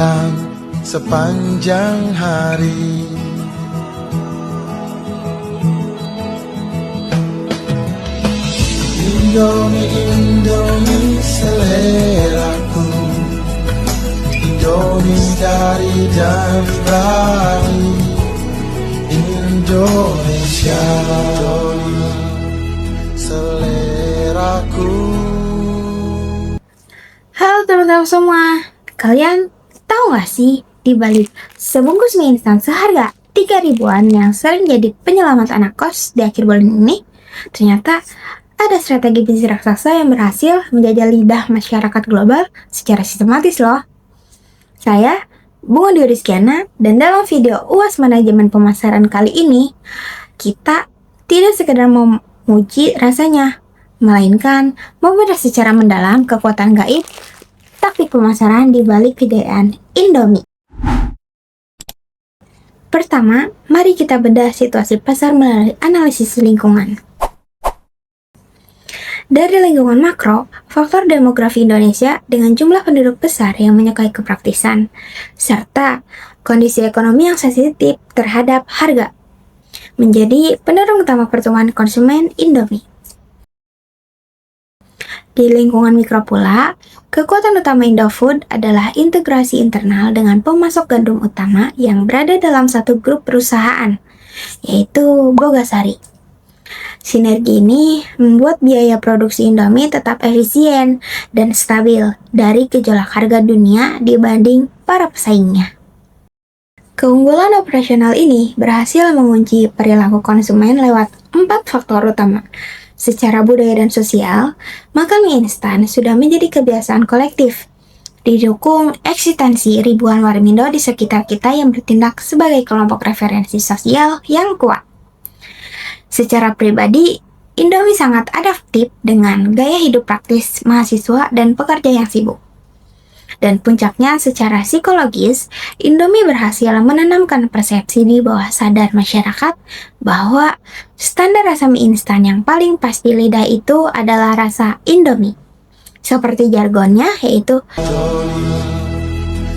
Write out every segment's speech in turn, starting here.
datang sepanjang hari. Indomie, Indomie seleraku, Indomie dari dan dari Indonesia, seleraku. Halo teman-teman semua, kalian tahu gak sih di balik sebungkus mie instan seharga 3 ribuan yang sering jadi penyelamat anak kos di akhir bulan ini, ternyata ada strategi bisnis raksasa yang berhasil menjajah lidah masyarakat global secara sistematis loh. Saya, Bunga Dwi Rizkiana, dan dalam video UAS Manajemen Pemasaran kali ini, kita tidak sekedar memuji rasanya, melainkan membedah secara mendalam kekuatan gaib taktik pemasaran di balik kejayaan Indomie. Pertama, mari kita bedah situasi pasar melalui analisis lingkungan. Dari lingkungan makro, faktor demografi Indonesia dengan jumlah penduduk besar yang menyukai kepraktisan, serta kondisi ekonomi yang sensitif terhadap harga, menjadi pendorong utama pertumbuhan konsumen Indomie. Di lingkungan mikro pula, kekuatan utama Indofood adalah integrasi internal dengan pemasok gandum utama yang berada dalam satu grup perusahaan, yaitu Bogasari. Sinergi ini membuat biaya produksi Indomie tetap efisien dan stabil dari gejolak harga dunia dibanding para pesaingnya. Keunggulan operasional ini berhasil mengunci perilaku konsumen lewat 4 faktor utama. Secara budaya dan sosial, makan mie instan sudah menjadi kebiasaan kolektif. Didukung eksistensi ribuan warmindo di sekitar kita yang bertindak sebagai kelompok referensi sosial yang kuat. Secara pribadi, Indomie sangat adaptif dengan gaya hidup praktis mahasiswa dan pekerja yang sibuk. Dan puncaknya secara psikologis, Indomie berhasil menanamkan persepsi di bawah sadar masyarakat bahwa standar rasa mie instan yang paling pas di lidah itu adalah rasa Indomie. Seperti jargonnya yaitu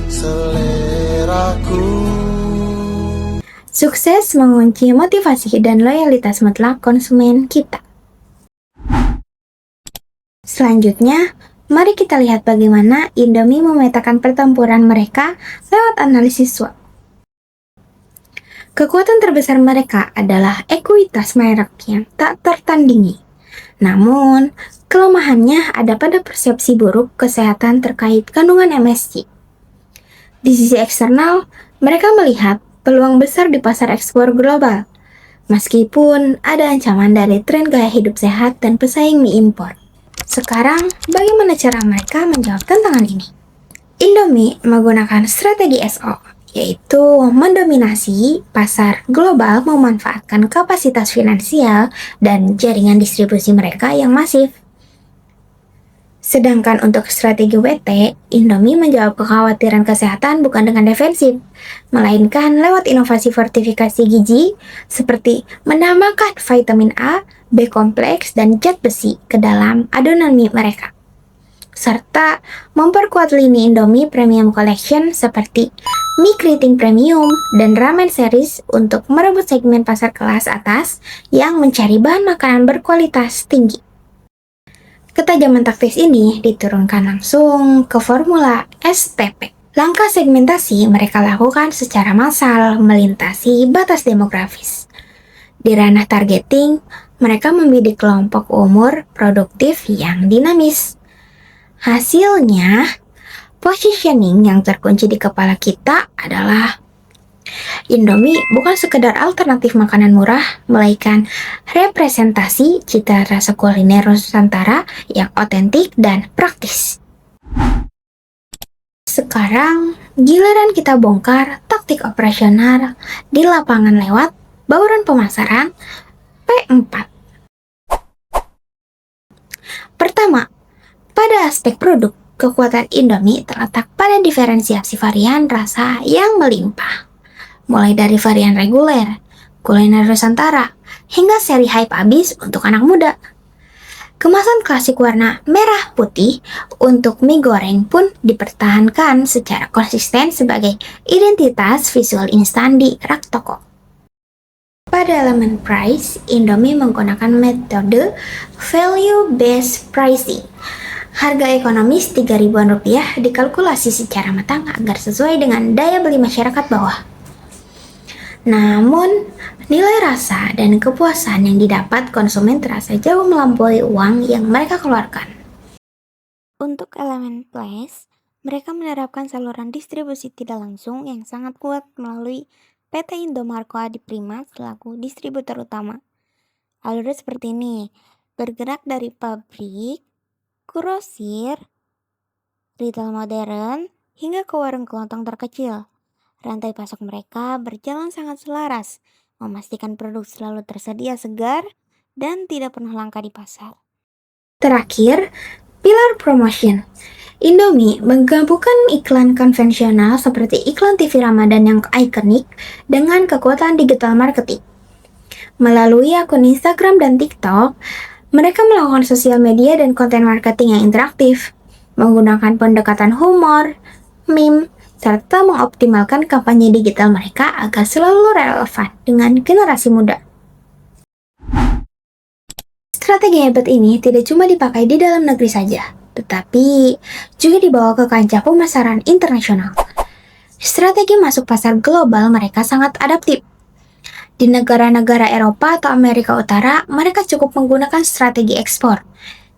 Seleraku. sukses mengunci motivasi dan loyalitas mutlak konsumen kita. Selanjutnya, mari kita lihat bagaimana Indomie memetakan pertempuran mereka lewat analisis SWOT. Kekuatan terbesar mereka adalah ekuitas merek yang tak tertandingi. Namun, kelemahannya ada pada persepsi buruk kesehatan terkait kandungan MSG. Di sisi eksternal, mereka melihat peluang besar di pasar ekspor global, meskipun ada ancaman dari tren gaya hidup sehat dan pesaing mie impor. Sekarang, bagaimana cara mereka menjawab tantangan ini? Indomie menggunakan strategi SO, yaitu mendominasi pasar global memanfaatkan kapasitas finansial dan jaringan distribusi mereka yang masif. Sedangkan untuk strategi WT, Indomie menjawab kekhawatiran kesehatan bukan dengan defensif, melainkan lewat inovasi fortifikasi gizi seperti menambahkan vitamin A, B kompleks, dan zat besi ke dalam adonan mie mereka. Serta memperkuat lini Indomie Premium Collection seperti mie keriting premium dan ramen series untuk merebut segmen pasar kelas atas yang mencari bahan makanan berkualitas tinggi. Ketajaman taktis ini diturunkan langsung ke formula STP. Langkah segmentasi mereka lakukan secara massal melintasi batas demografis. Di ranah targeting, mereka membidik kelompok umur produktif yang dinamis. Hasilnya, positioning yang terkunci di kepala kita adalah Indomie bukan sekedar alternatif makanan murah, melainkan representasi cita rasa kuliner Nusantara yang otentik dan praktis. Sekarang, giliran kita bongkar taktik operasional di lapangan lewat bauran pemasaran P4. Pertama, pada aspek produk, kekuatan Indomie terletak pada diferensiasi varian rasa yang melimpah. Mulai dari varian reguler, kuliner Nusantara, hingga seri hype abis untuk anak muda. Kemasan klasik warna merah putih untuk mie goreng pun dipertahankan secara konsisten sebagai identitas visual instan di rak toko. Pada elemen price, Indomie menggunakan metode value-based pricing. Harga ekonomis Rp3.000 dikalkulasi secara matang agar sesuai dengan daya beli masyarakat bawah. Namun, nilai rasa dan kepuasan yang didapat konsumen terasa jauh melampaui uang yang mereka keluarkan. Untuk elemen place, mereka menerapkan saluran distribusi tidak langsung yang sangat kuat melalui PT Indomarko Adiprima selaku distributor utama. Alurnya seperti ini, bergerak dari pabrik, grosir, retail modern, hingga ke warung kelontong terkecil. Rantai pasok mereka berjalan sangat selaras, memastikan produk selalu tersedia segar dan tidak pernah langka di pasar. Terakhir, pilar promotion. Indomie menggabungkan iklan konvensional seperti iklan TV Ramadan yang ikonik dengan kekuatan digital marketing. Melalui akun Instagram dan TikTok, mereka melakukan sosial media dan konten marketing yang interaktif, menggunakan pendekatan humor, meme, serta mengoptimalkan kampanye digital mereka agar selalu relevan dengan generasi muda. Strategi hebat ini tidak cuma dipakai di dalam negeri saja, tetapi juga dibawa ke kancah pemasaran internasional. Strategi masuk pasar global mereka sangat adaptif. Di negara-negara Eropa atau Amerika Utara, mereka cukup menggunakan strategi ekspor.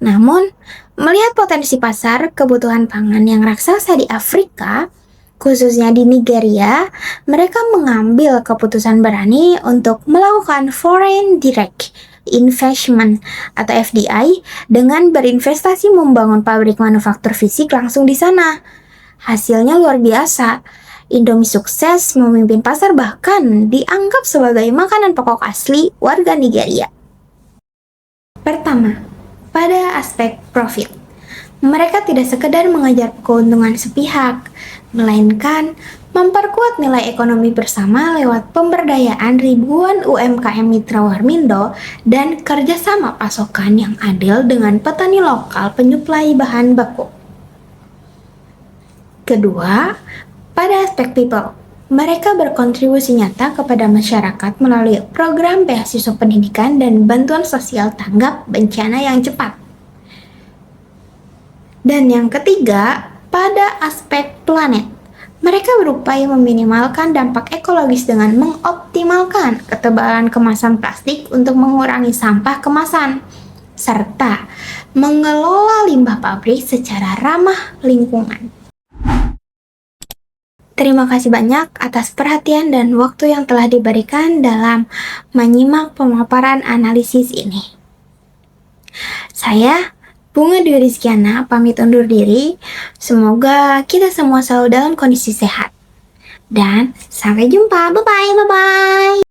Namun, melihat potensi pasar kebutuhan pangan yang raksasa di Afrika, khususnya di Nigeria, mereka mengambil keputusan berani untuk melakukan Foreign Direct Investment atau FDI dengan berinvestasi membangun pabrik manufaktur fisik langsung di sana. Hasilnya luar biasa. Indomie sukses memimpin pasar bahkan dianggap sebagai makanan pokok asli warga Nigeria. Pertama, pada aspek profit. Mereka tidak sekedar mengejar keuntungan sepihak, melainkan memperkuat nilai ekonomi bersama lewat pemberdayaan ribuan UMKM Mitra Warmindo dan kerjasama pasokan yang adil dengan petani lokal penyuplai bahan baku. Kedua, pada aspek people, mereka berkontribusi nyata kepada masyarakat melalui program beasiswa pendidikan dan bantuan sosial tanggap bencana yang cepat. Dan yang ketiga, pada aspek planet, mereka berupaya meminimalkan dampak ekologis dengan mengoptimalkan ketebalan kemasan plastik untuk mengurangi sampah kemasan, serta mengelola limbah pabrik secara ramah lingkungan. Terima kasih banyak atas perhatian dan waktu yang telah diberikan dalam menyimak pemaparan analisis ini. Saya Bunga Dwi Rizkiana pamit undur diri. Semoga kita semua selalu dalam kondisi sehat. Dan sampai jumpa. Bye-bye.